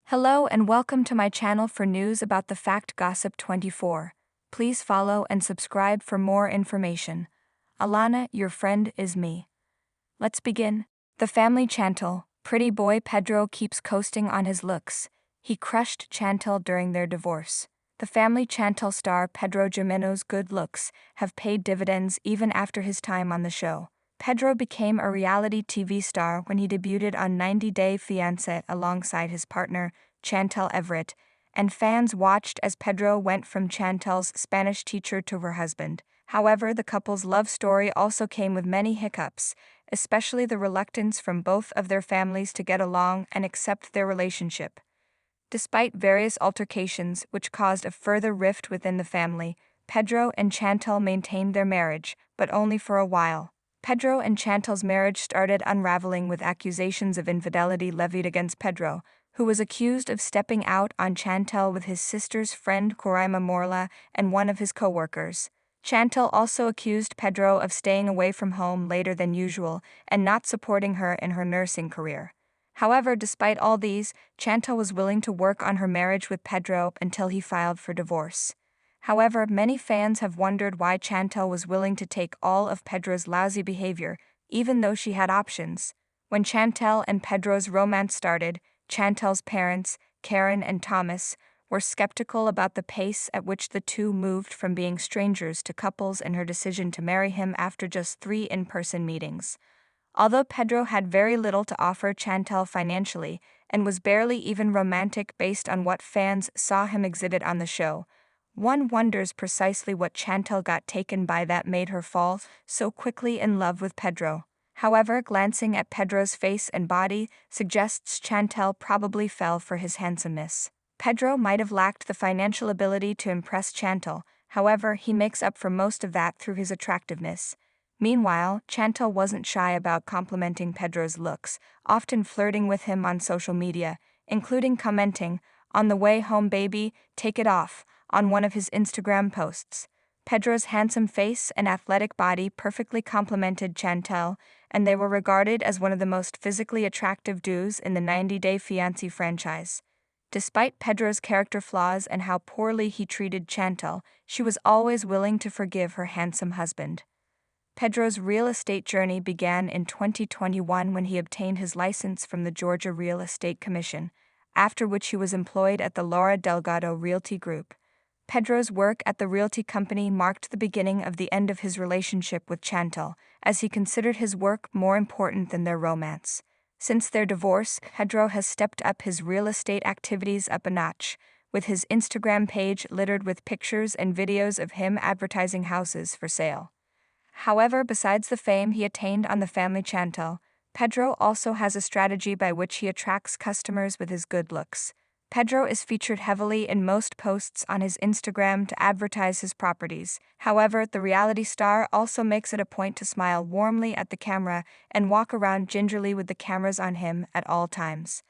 Hello and welcome to my channel for news about the Fact Gossip 24. Please follow and subscribe for more information. Alana, your friend, is me. Let's begin. The family Chantel, pretty boy Pedro keeps coasting on his looks. He crushed Chantel during their divorce. The family Chantel star Pedro Jimeno's good looks have paid dividends even after his time on the show. Pedro became a reality TV star when he debuted on 90 Day Fiance alongside his partner, Chantel Everett, and fans watched as Pedro went from Chantel's Spanish teacher to her husband. However, the couple's love story also came with many hiccups, especially the reluctance from both of their families to get along and accept their relationship. Despite various altercations which caused a further rift within the family, Pedro and Chantel maintained their marriage, but only for a while. Pedro and Chantel's marriage started unraveling with accusations of infidelity levied against Pedro, who was accused of stepping out on Chantel with his sister's friend Coraima Morla and one of his co-workers. Chantel also accused Pedro of staying away from home later than usual and not supporting her in her nursing career. However, despite all these, Chantel was willing to work on her marriage with Pedro until he filed for divorce. However, many fans have wondered why Chantel was willing to take all of Pedro's lousy behavior, even though she had options. When Chantel and Pedro's romance started, Chantel's parents, Karen and Thomas, were skeptical about the pace at which the two moved from being strangers to couples in her decision to marry him after just 3 in-person meetings. Although Pedro had very little to offer Chantel financially and was barely even romantic based on what fans saw him exhibit on the show, one wonders precisely what Chantel got taken by that made her fall so quickly in love with Pedro. However, glancing at Pedro's face and body suggests Chantel probably fell for his handsomeness. Pedro might have lacked the financial ability to impress Chantel, however, he makes up for most of that through his attractiveness. Meanwhile, Chantel wasn't shy about complimenting Pedro's looks, often flirting with him on social media, including commenting, "On the way home baby, take it off," on one of his Instagram posts. Pedro's handsome face and athletic body perfectly complemented Chantel, and they were regarded as one of the most physically attractive duos in the 90 Day Fiancé franchise. Despite Pedro's character flaws and how poorly he treated Chantel, she was always willing to forgive her handsome husband. Pedro's real estate journey began in 2021 when he obtained his license from the Georgia Real Estate Commission, after which he was employed at the Laura Delgado Realty Group. Pedro's work at the realty company marked the beginning of the end of his relationship with Chantel, as he considered his work more important than their romance. Since their divorce, Pedro has stepped up his real estate activities up a notch, with his Instagram page littered with pictures and videos of him advertising houses for sale. However, besides the fame he attained on the family Chantel, Pedro also has a strategy by which he attracts customers with his good looks. Pedro is featured heavily in most posts on his Instagram to advertise his properties. However, the reality star also makes it a point to smile warmly at the camera and walk around gingerly with the cameras on him at all times.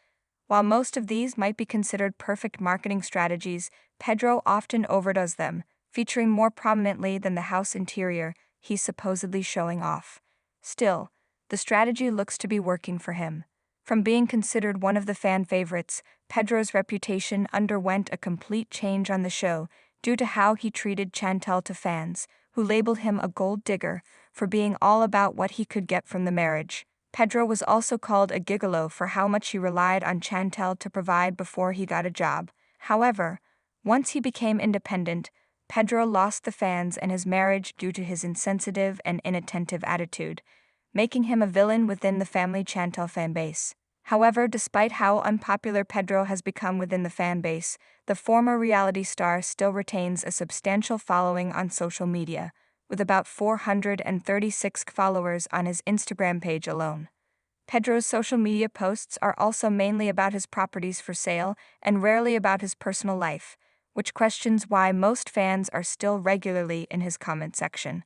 While most of these might be considered perfect marketing strategies, Pedro often overdoes them, featuring more prominently than the house interior he's supposedly showing off. Still, the strategy looks to be working for him. From being considered one of the fan favorites, Pedro's reputation underwent a complete change on the show due to how he treated Chantel to fans, who labeled him a gold digger for being all about what he could get from the marriage. Pedro was also called a gigolo for how much he relied on Chantel to provide before he got a job. However, once he became independent, Pedro lost the fans and his marriage due to his insensitive and inattentive attitude, making him a villain within the family Chantel fanbase. However, despite how unpopular Pedro has become within the fanbase, the former reality star still retains a substantial following on social media, with about 436 followers on his Instagram page alone. Pedro's social media posts are also mainly about his properties for sale and rarely about his personal life, which questions why most fans are still regularly in his comment section.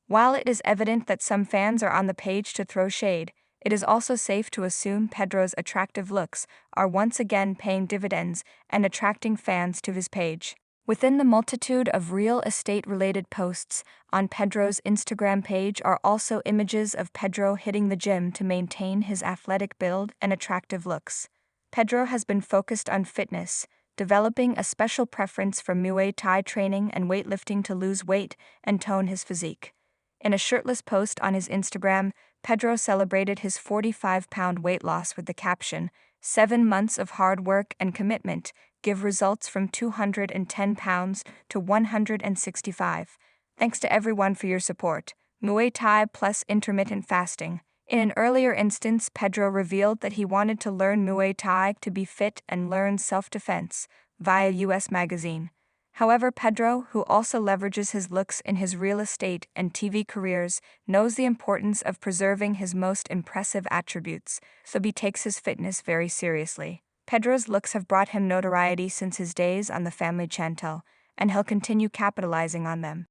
While it is evident that some fans are on the page to throw shade, it is also safe to assume Pedro's attractive looks are once again paying dividends and attracting fans to his page. Within the multitude of real estate-related posts on Pedro's Instagram page are also images of Pedro hitting the gym to maintain his athletic build and attractive looks. Pedro has been focused on fitness, developing a special preference for Muay Thai training and weightlifting to lose weight and tone his physique. In a shirtless post on his Instagram, Pedro celebrated his 45-pound weight loss with the caption, "7 months of hard work and commitment give results from 210 pounds to 165. Thanks to everyone for your support. Muay Thai plus intermittent fasting." In an earlier instance, Pedro revealed that he wanted to learn Muay Thai to be fit and learn self-defense, via US Magazine. However, Pedro, who also leverages his looks in his real estate and TV careers, knows the importance of preserving his most impressive attributes, so he takes his fitness very seriously. Pedro's looks have brought him notoriety since his days on the family Chantel, and he'll continue capitalizing on them.